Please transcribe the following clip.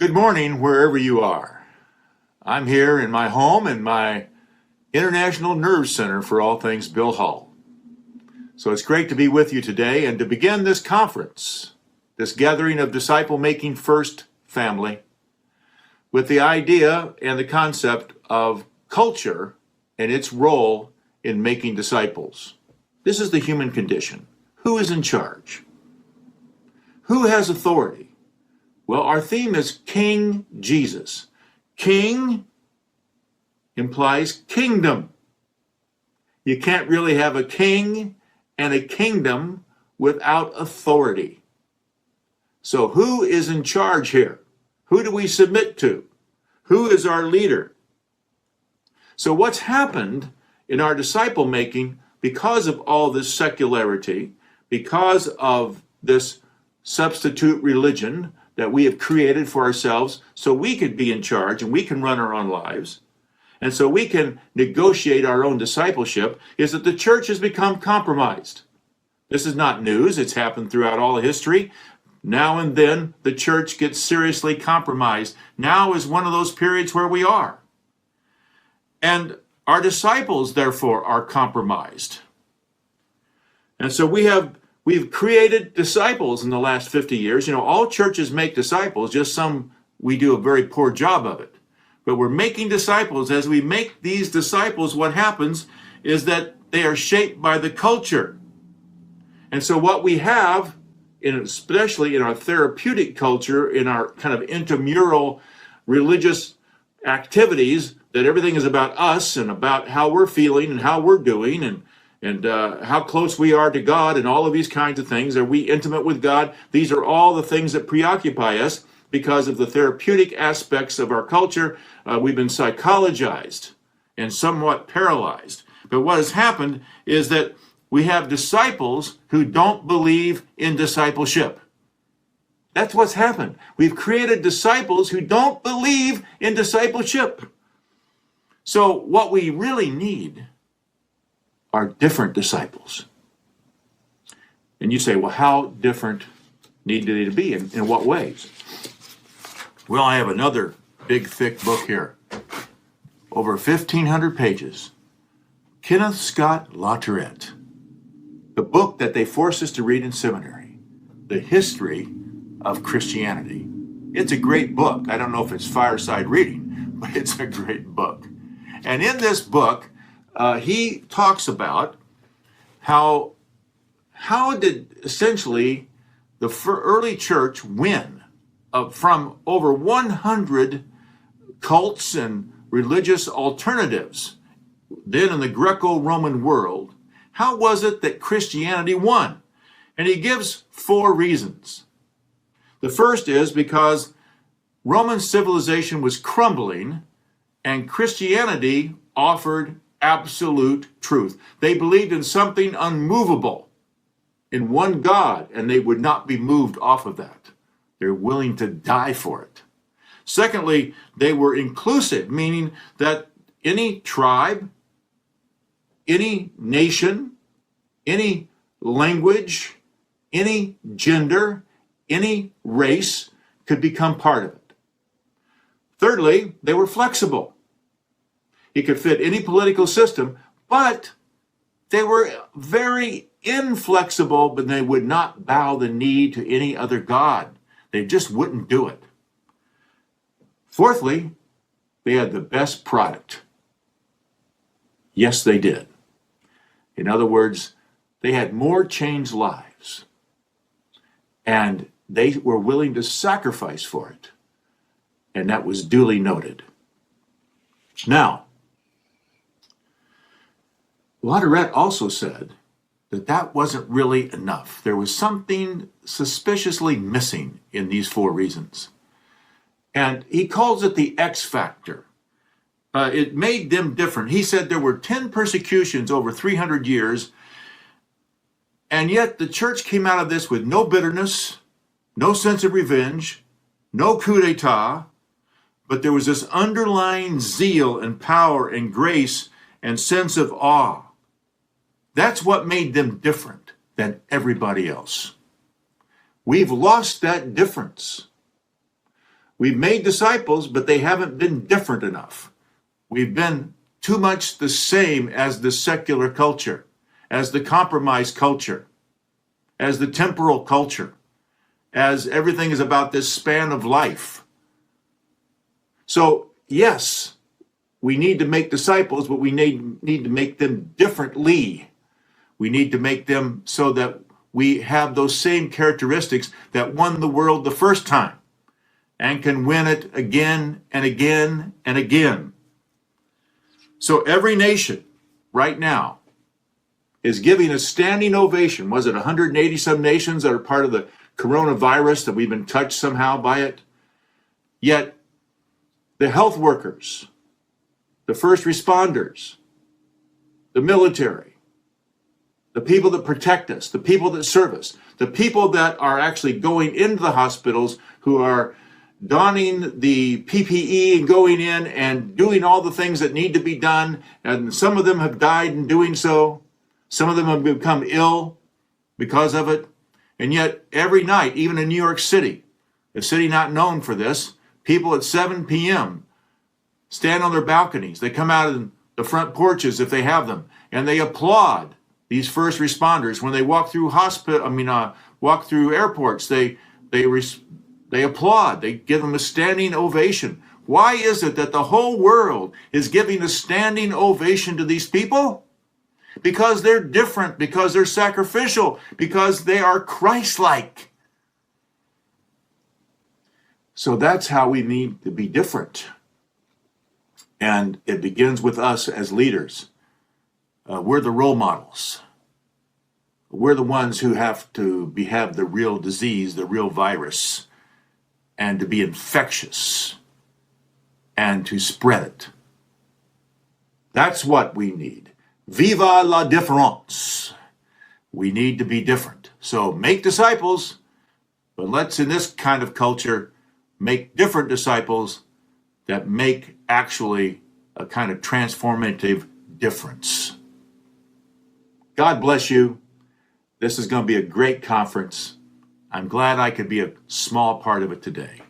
Good morning, wherever you are. I'm here in my home in my International Nerve Center for all things Bill Hall. So it's great to be with you today and to begin this conference, this gathering of disciple-making first family, with the idea and the concept of culture and its role in making disciples. This is the human condition. Who is in charge? Who has authority? Well, our theme is King Jesus. King implies kingdom. You can't really have a king and a kingdom without authority. So who is in charge here? Who do we submit to? Who is our leader? So what's happened in our disciple making because of all this secularity, because of this substitute religion that we have created for ourselves so we could be in charge and we can run our own lives, and so we can negotiate our own discipleship, is that the church has become compromised. This is not news. It's happened throughout all of history. Now and then, the church gets seriously compromised. Now is one of those periods where we are. And our disciples, therefore, are compromised. And so we've created disciples in the last 50 years. You know, all churches make disciples, just some we do a very poor job of it. But we're making disciples. As we make these disciples, what happens is that they are shaped by the culture. And so what we have, especially in our therapeutic culture, in our kind of intramural religious activities, that everything is about us and about how we're feeling and how we're doing and how close we are to God and all of these kinds of things. Are we intimate with God? These are all the things that preoccupy us because of the therapeutic aspects of our culture. We've been psychologized and somewhat paralyzed. But what has happened is that we have disciples who don't believe in discipleship. That's what's happened. We've created disciples who don't believe in discipleship. So what we really need are different disciples. And you say, well, how different need they to be? In what ways? Well, I have another big, thick book here. Over 1,500 pages. Kenneth Scott LaTourette. The book that they force us to read in seminary. The History of Christianity. It's a great book. I don't know if it's fireside reading, but it's a great book. And in this book, he talks about how did essentially the early church win from over 100 cults and religious alternatives then in the Greco-Roman world. How was it that Christianity won? And he gives 4 reasons. The first is because Roman civilization was crumbling and Christianity offered absolute truth. They believed in something unmovable, in one God, and they would not be moved off of that. They're willing to die for it. Secondly, they were inclusive, meaning that any tribe, any nation, any language, any gender, any race could become part of it. Thirdly, they were flexible. It could fit any political system, but they were very inflexible, but they would not bow the knee to any other god. They just wouldn't do it. Fourthly, they had the best product. Yes, they did. In other words, they had more changed lives, and they were willing to sacrifice for it, and that was duly noted. Now, LaTourette also said that wasn't really enough. There was something suspiciously missing in these 4 reasons. And he calls it the X factor. It made them different. He said there were 10 persecutions over 300 years, and yet the church came out of this with no bitterness, no sense of revenge, no coup d'etat, but there was this underlying zeal and power and grace and sense of awe. That's what made them different than everybody else. We've lost that difference. We've made disciples, but they haven't been different enough. We've been too much the same as the secular culture, as the compromise culture, as the temporal culture, as everything is about this span of life. So, yes, we need to make disciples, but we need to make them differently. We need to make them so that we have those same characteristics that won the world the first time and can win it again and again and again. So every nation right now is giving a standing ovation. Was it 180 some nations that are part of the coronavirus that we've been touched somehow by it? Yet the health workers, the first responders, the military, the people that protect us, the people that serve us, the people that are actually going into the hospitals, who are donning the PPE and going in and doing all the things that need to be done. And some of them have died in doing so. Some of them have become ill because of it. And yet every night, even in New York City, a city not known for this, people at 7 p.m. stand on their balconies. They come out in the front porches if they have them, and they applaud these first responders when they walk through walk through airports. They applaud. They give them a standing ovation. Why is it that the whole world is giving a standing ovation to these people? Because they're different, because they're sacrificial, because they are Christ-like. So that's how we need to be different. And it begins with us as leaders. We're the role models. We're the ones who have the real disease, the real virus, and to be infectious and to spread it. That's what we need. Viva la différence. We need to be different. So make disciples, but let's, in this kind of culture, make different disciples that make actually a kind of transformative difference. God bless you. This is going to be a great conference. I'm glad I could be a small part of it today.